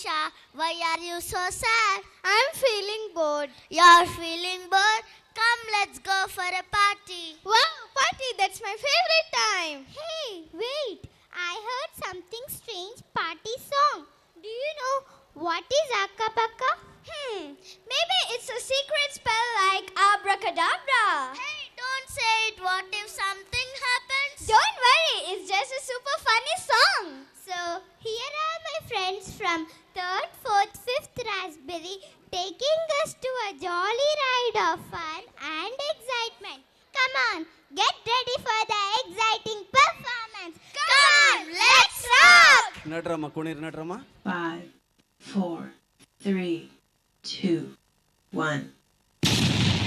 Isha, why are you so sad? I'm feeling bored. You're feeling bored? Come, let's go for a party. Wow, party, that's my favorite time. Hey, wait. I heard something strange party song. Do you know what is Akapaka? Maybe it's a secret spell like abracadabra. Hey, don't say it. What if something happens? Don't worry, it's just a super funny song. So, here are my friends from 3rd, 4th, 5th Raspberry taking us to a jolly ride of fun and excitement. Come on, get ready for the exciting performance. Come, let's rock! ನಡ್ರಮ್ಮ ಕುಣಿರ್ ನಡ್ರಮ್ಮ 5, 4, 3, 2, 1.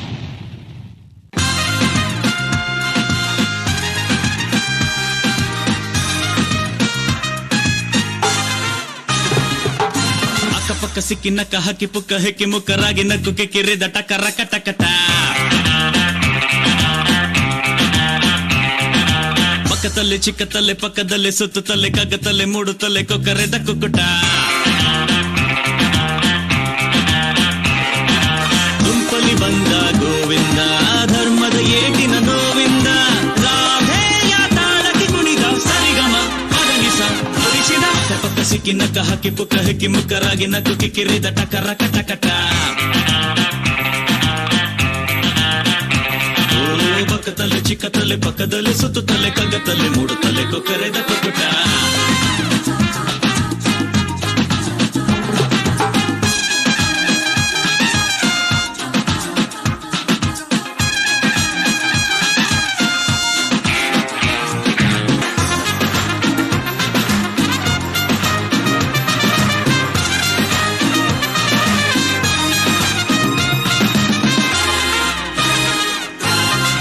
ಅಕ್ಕಪಕ್ಕ ಸಿಕ್ಕಿ ನಕ್ಕ ಹಕ್ಕಿ ಪುಕ್ಕ ಹೆಕ್ಕಿ ಮುಕ್ಕರಾಗಿ ನಕ್ಕುಕ್ಕೆ ಕಿರಿದ ಟಕರ ಕಟಕಟ ಪಕ್ಕದಲ್ಲಿ ಚಿಕ್ಕತಲ್ಲೆ ಪಕ್ಕದಲ್ಲಿ ಸುತ್ತುತ್ತಲೆ ಕಗ್ಗತಲ್ಲೆ ಮೂಡುತ್ತಲೆ ಕೊಕ್ಕರೆದ ಕುಕ್ಕುಟ ಗುಂಪಲಿ ಬಂದ ಗೋವಿಂದ ಧರ್ಮದ ಏಟಿನ ನೋವಿಂದ ರಾಧೆಯ ತಾಳಕ್ಕೆ ಕುಣಿದ ಸರಿಗಮ ಪದನಿಸ ಹರಿಸಿದ ಪಕ್ಕ ಸಿಕ್ಕಿ ನಕ್ಕ ಹಕ್ಕಿ ಪುಕ್ಕ ಹೆಕ್ಕಿ ಮುಕ್ಕರಾಗಿ ನಕ್ಕುಕ್ಕೆ ಕಿರಿದ ಟಕರ ಕಟಕಟ ಪಕ್ಕದಲ್ಲಿ ಚಿಕ್ಕತಲೆ ಪಕ್ಕದಲ್ಲಿ ಸುತ್ತುತ್ತಲೆ ಕಗ್ಗತಲೆ ಮೂಡುತ್ತಲೆ ಕೊಕ್ಕರೆದ ಕೊಕ್ಕುಟ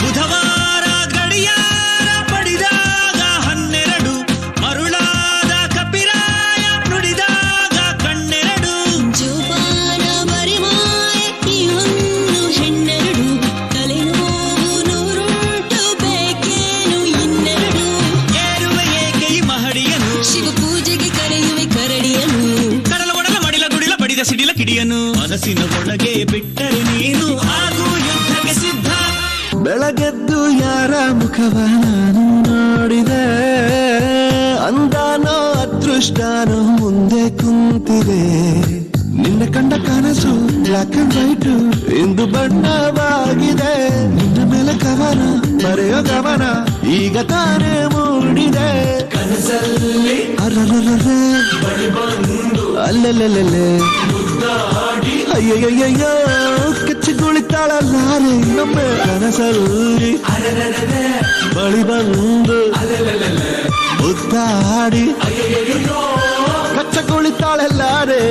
ಬುಧವಾರ ಗಡಿಯಾರ ಪಡಿದಾಗ 12 ಮರುಳಾದ ಕಪಿರಾಯ ನುಡಿದಾಗ ಕಣ್ಣೆರಡು ಜೋಪಾನ ಬರಿಮಾಯಕಿ ಒಂದು ಹೆಣ್ಣೆರಡು ತಲೆನೋವು ನೂರುಂಟು ಬೇಕೇನು ಇನ್ನೆರಡು ಏರುವೆ ಏಕೆ ಈ ಮಹಡಿಯನು ಶಿವ ಪೂಜೆಗೆ ಕರೆಯುವೆ ಕರಡಿಯನು ಕಡಲ ಒಡಲ ಮಡಿಲ ಗುಡಿಲ ಬಡಿದ ಸಿಡಿಲ ಕಿಡಿಯನು ಮನಸ್ಸಿನ ಒಳಗೆ ಬಿಟ್ಟರೆ ನೀನು ಹಾಗೂ ಯುದ್ಧಕ್ಕೆ ಸಿದ್ಧ ಬೆಳಗೆದ್ದು ಯಾರ ಮುಖವ ನಾನು ನೋಡಿದೆ ಅಂದಾನೋ ಅದೃಷ್ಟನೋ ಮುಂದೆ ಕುಂತಿದೆ ನಿನ್ನ ಕಂಡ ಕನಸು ಬ್ಲಾಕ್ ಅಂಡ್ ವೈಟ್ ಇಂದು ಬಣ್ಣವಾಗಿದೆ ನಿನ್ನ ಮೇಲೆ ಕವನ ಬರೆಯೋ ಗಮನ ಈಗ ತಾನೇ ಮೂಡಿದೆ ಕನಸಲ್ಲಿ ಅಲ್ಲೆಲ್ಲೆಲ್ಲೆ ಅಯ್ಯಯ್ಯಯ್ಯೋ ಕಚ್ಚಿಗುಳಿತಾಳಲ್ಲಾರೆ ನಮ್ಮ ಕನಸಲ್ಲಿ ಬಳಿ ಬಂದು ಮುದ್ದಾಡಿ ಕಚ್ಚಗುಳಿತಾಳಲ್ಲಾರೆ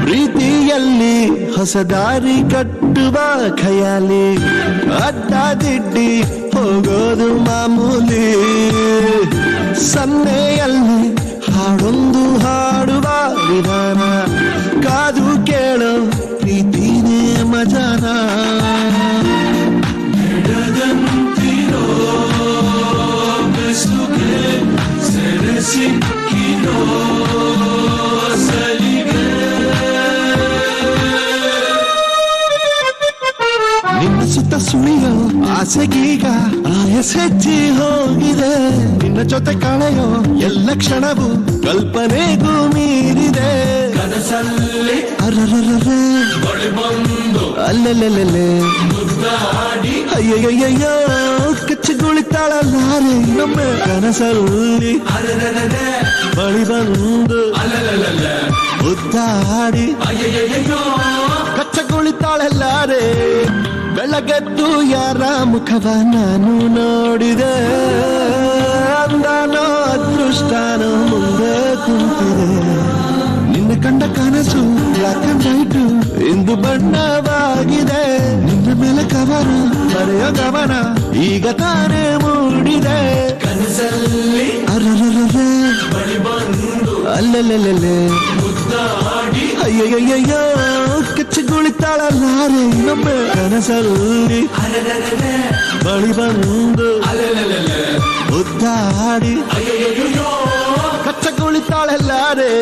ಪ್ರೀತಿಯಲ್ಲಿ ಹೊಸ ದಾರಿ ಕಟ್ಟುವ ಖಯಾಲಿ ಅಡ್ಡದಿಡ್ಡಿ ಹೋಗೋದು ಮಾಮೂಲಿ ಸನ್ನೆಯಲ್ಲಿ ಹಾಡೊಂದು ಹಾಡುವ ವಿಧಾನ ಕಾದು ಕೇಳೋ ಪ್ರೀತಿನೇ ಮಜಾನ ಎಡದಂತಿರೋ ಬೆಸುಗೆ ಸೆರೆ ಸಿಕ್ಕಿರೋ ಸಲಿಗೆ ನಿನ್ನ ಸುತ್ತ ಸುಳಿಯೋ ಆಸೆಗೀಗ ಆಯಸ್ ಹೆಚ್ಚಿ ಹೋಗಿದೆ ನಿನ್ನ ಜೊತೆ ಕಳೆಯೋ ಎಲ್ಲ ಕ್ಷಣವು ಕಲ್ಪನೆಗೂ ಮೀರಿದೆ ಕನಸಲ್ಲಿ ಅಲ್ಲೆಲ್ಲೆಲ್ಲೆ ಅಯ್ಯಯ್ಯಯ್ಯೋ ಕಚ್ಚಿಗುಳಿತಾಳಲ್ಲಾರೆ ನಮ್ಮ ಕನಸಲ್ಲಿ ಬಳಿ ಬಂದು ಮುದ್ದಾಡಿ ಕಚ್ಚಗುಳಿತಾಳಲ್ಲಾರೆ ಬೆಳಗೆದ್ದು ಯಾರ ಮುಖವ ನಾನು ನೋಡಿದೆ ಅಂದಾನೋ ಅದೃಷ್ಟನೋ ಮುಂದೆ ಕುಂತಿದೆ ನಿನ್ನ ಕಂಡ ಒಂದು ಬಣ್ಣವಾಗಿದೆ. ನಿನ್ನ ಮೇಲೆ ಕವನ ಬರೆಯೋ ಗಮನ ಈಗ ತಾನೇ ಮೂಡಿದೆ. ಕನಸಲ್ಲಿ ಅರರರರೆ ಬಳಿ ಬಂದು ಅಲ್ಲೆಲ್ಲೆಲ್ಲೆ ಮುದ್ದಾಡಿ ಅಯ್ಯಯ್ಯಯ್ಯೋ ಕೆಚ್ಚಗುಳಿತಾಳಲ್ಲಾರೆ ಇನ್ನೊಮ್ಮೆ. ಕನಸಲ್ಲಿ ಅರರರರೆ ಬಳಿ ಬಂದು ಅಲ್ಲೆಲ್ಲೆಲ್ಲೆ ಮುದ್ದಾಡಿ ಅಯ್ಯಯ್ಯಯ್ಯೋ ಕಚ್ಚಗುಳಿತಾಳಲ್ಲಾರೆ.